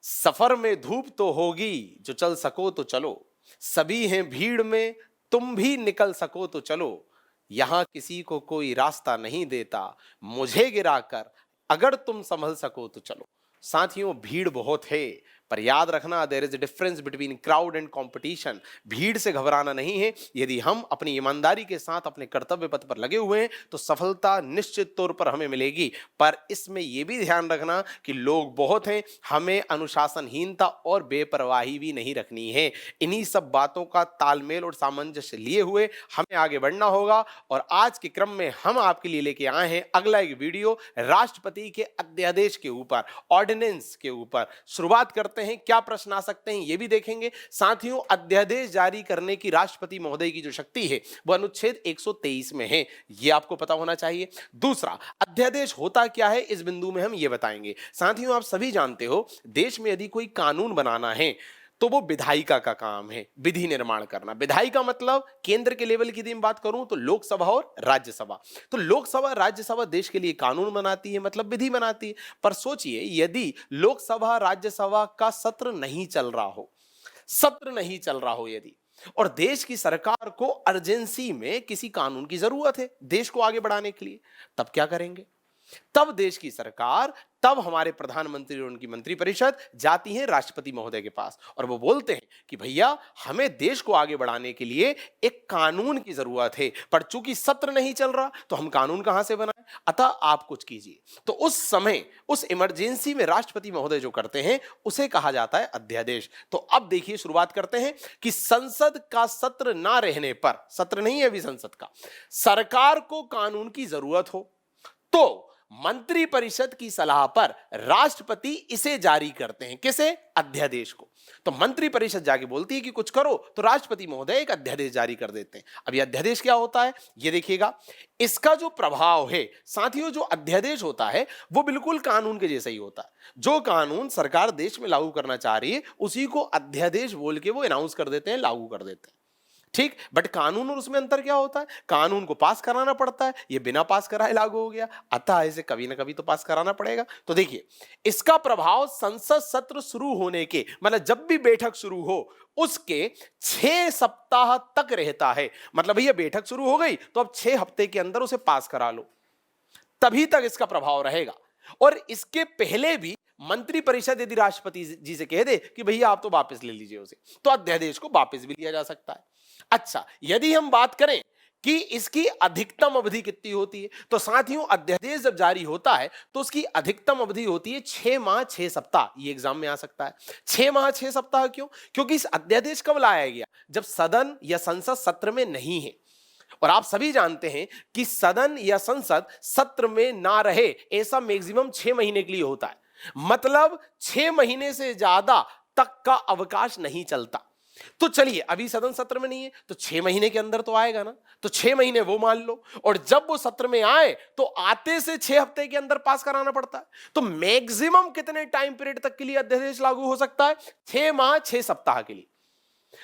सफर में धूप तो होगी, जो चल सको तो चलो। सभी हैं भीड़ में, तुम भी निकल सको तो चलो। यहां किसी को कोई रास्ता नहीं देता, मुझे गिराकर अगर तुम संभल सको तो चलो। साथियों, भीड़ बहुत है, पर याद रखना, there is a difference between crowd and competition. भीड़ से घबराना नहीं है। यदि हम अपनी ईमानदारी के साथ अपने कर्तव्य पथ पर लगे हुए हैं तो सफलता निश्चित तौर पर हमें मिलेगी। पर इसमें यह भी ध्यान रखना कि लोग बहुत हैं, हमें अनुशासनहीनता और बेपरवाही भी नहीं रखनी है। इन्हीं सब बातों का तालमेल और सामंजस्य लिए हुए हमें आगे बढ़ना होगा। और आज के क्रम में हम आपके लिए लेके आए हैं अगला एक वीडियो राष्ट्रपति के अध्यादेश के ऊपर, ऑर्डिनेंस के ऊपर। शुरुआत करते हैं, क्या प्रश्न आ सकते हैं ये भी देखेंगे। साथियों, अध्यादेश जारी करने की राष्ट्रपति महोदय की जो शक्ति है वो अनुच्छेद 123 में है, ये आपको पता होना चाहिए। दूसरा, अध्यादेश होता क्या है, इस बिंदु में हम ये बताएंगे। साथियों, आप सभी जानते हो, देश में यदि कोई कानून बनाना है तो वो विधायिका का काम है, विधि निर्माण करना। विधायिका मतलब केंद्र के लेवल की यदि मैं बात करूं तो लोकसभा और राज्यसभा। तो लोकसभा राज्यसभा देश के लिए कानून बनाती है, मतलब विधि बनाती है। पर सोचिए, यदि लोकसभा राज्यसभा का सत्र नहीं चल रहा हो, यदि, और देश की सरकार को अर्जेंसी में किसी कानून की जरूरत है देश को आगे बढ़ाने के लिए, तब क्या करेंगे? तब देश की सरकार, तब हमारे प्रधानमंत्री और उनकी मंत्रिपरिषद जाती है राष्ट्रपति महोदय के पास और वो बोलते हैं कि भैया, हमें देश को आगे बढ़ाने के लिए एक कानून की जरूरत है, पर चूंकि सत्र नहीं चल रहा तो हम कानून कहां से बनाएं, अतः आप कुछ कीजिए। तो उस समय, उस इमरजेंसी में राष्ट्रपति महोदय जो करते हैं उसे कहा जाता है अध्यादेश। तो अब देखिए, शुरुआत करते हैं कि संसद का सत्र ना रहने पर, सत्र नहीं है अभी संसद का, सरकार को कानून की जरूरत हो तो मंत्रिपरिषद की सलाह पर राष्ट्रपति इसे जारी करते हैं। किसे? अध्यादेश को। तो मंत्रिपरिषद जाके बोलती है कि कुछ करो, तो राष्ट्रपति महोदय एक अध्यादेश जारी कर देते हैं। अब यह अध्यादेश क्या होता है ये देखिएगा। इसका जो प्रभाव है साथियों, जो अध्यादेश होता है वो बिल्कुल कानून के जैसा ही होता है। जो कानून सरकार देश में लागू करना चाह रही है उसी को अध्यादेश बोल के वो अनाउंस कर देते हैं, लागू कर देते हैं। ठीक, बट कानून और उसमें अंतर क्या होता है? कानून को पास कराना पड़ता है, ये बिना पास कराए लागू हो गया, अतः इसे कभी ना कभी तो पास कराना पड़ेगा। तो देखिए, इसका प्रभाव संसद सत्र शुरू होने के, मतलब जब भी बैठक शुरू हो उसके 6 सप्ताह तक रहता है। मतलब भैया, बैठक शुरू हो गई तो अब 6 हफ्ते के अंदर उसे पास करा लो, तभी तक इसका प्रभाव रहेगा। और इसके पहले भी मंत्रिपरिषद यदि राष्ट्रपति जी से कह दे कि भैया आप तो वापस ले लीजिए उसे, तो अध्यादेश को वापस भी लिया जा सकता है। अच्छा, यदि हम बात करें कि इसकी अधिकतम अवधि कितनी होती है, तो साथियों, अध्यादेश जब जारी होता है तो उसकी अधिकतम अवधि होती है 6 माह 6 सप्ताह। ये एग्जाम में आ सकता है। 6 माह 6 सप्ताह क्यों? क्योंकि इस अध्यादेश कब लाया गया? जब सदन या संसद सत्र में नहीं है। और आप सभी जानते हैं कि सदन या संसद सत्र में ना रहे ऐसा मैक्सिमम 6 महीने के लिए होता है। मतलब 6 महीने से ज्यादा तक का अवकाश नहीं चलता। तो चलिए, अभी सदन सत्र में नहीं है तो 6 महीने के अंदर तो आएगा ना, तो 6 महीने वो मान लो, और जब वो सत्र में आए तो आते से 6 हफ्ते के अंदर पास कराना पड़ता है। तो मैक्सिमम कितने टाइम पीरियड तक के लिए अध्यादेश लागू हो सकता है? 6 माह 6 सप्ताह के लिए।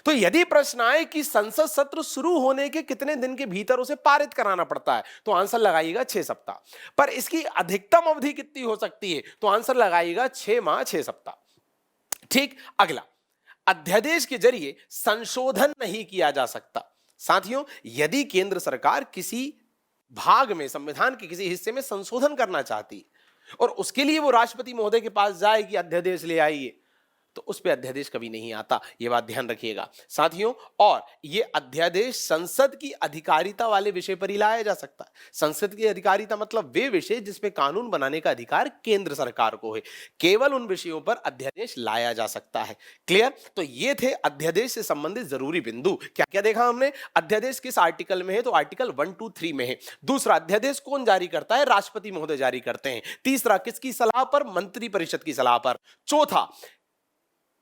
तो यदि प्रश्न आए कि संसद सत्र शुरू होने के कितने दिन के भीतर उसे पारित कराना पड़ता है, तो आंसर लगाइएगा 6 सप्ताह। पर इसकी अधिकतम अवधि कितनी हो सकती है, तो आंसर लगाइएगा 6 माह 6 सप्ताह। ठीक, अगला, अध्यादेश के जरिए संशोधन नहीं किया जा सकता। साथियों, यदि केंद्र सरकार किसी भाग में, संविधान के किसी हिस्से में संशोधन करना चाहती है और उसके लिए वो राष्ट्रपति महोदय के पास जाए कि अध्यादेश ले आइए, तो उस पे अध्यादेश कभी नहीं आता। ये बात ध्यान रखिएगा साथियों। और ये अध्यादेश संसद की अधिकारिता वाले विषय पर ही लाया जा सकता है। संसद की अधिकारिता मतलब वे विषय जिसमें कानून बनाने का अधिकार केंद्र सरकार को है, केवल उन विषयों पर अध्यादेश लाया जा सकता है। क्लियर? तो ये थे अध्यादेश से संबंधित जरूरी बिंदु। क्या क्या देखा हमने? अध्यादेश किस आर्टिकल में है, तो आर्टिकल 1, 2, 3 में है। दूसरा, अध्यादेश कौन जारी करता है? राष्ट्रपति महोदय जारी करते हैं। तीसरा, किसकी सलाह पर? मंत्रिपरिषद की सलाह पर। चौथा,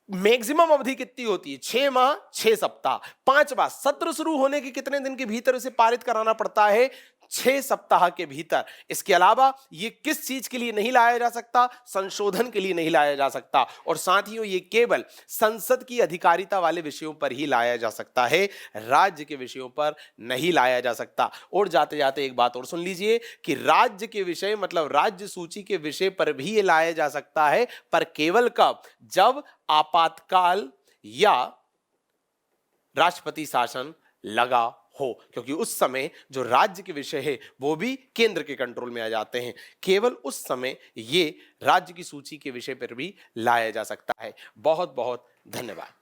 मैक्सिमम अवधि कितनी होती है? 6 माह 6 सप्ताह। पांचवा, सत्र शुरू होने के कितने दिन के भीतर इसे पारित कराना पड़ता है? 6 सप्ताह के भीतर। इसके अलावा ये किस चीज के लिए नहीं लाया जा सकता? संशोधन के लिए नहीं लाया जा सकता। और साथ ही ये केवल संसद की अधिकारिता वाले विषयों पर ही लाया जा सकता है, राज्य के विषयों पर नहीं लाया जा सकता। और जाते जाते एक बात और सुन लीजिए कि राज्य के विषय मतलब राज्य सूची के विषय पर भी ये लाया जा सकता है, पर केवल कब? जब आपातकाल या राष्ट्रपति शासन लगा हो, क्योंकि उस समय जो राज्य के विषय है वो भी केंद्र के कंट्रोल में आ जाते हैं। केवल उस समय ये राज्य की सूची के विषय पर भी लाया जा सकता है। बहुत बहुत धन्यवाद।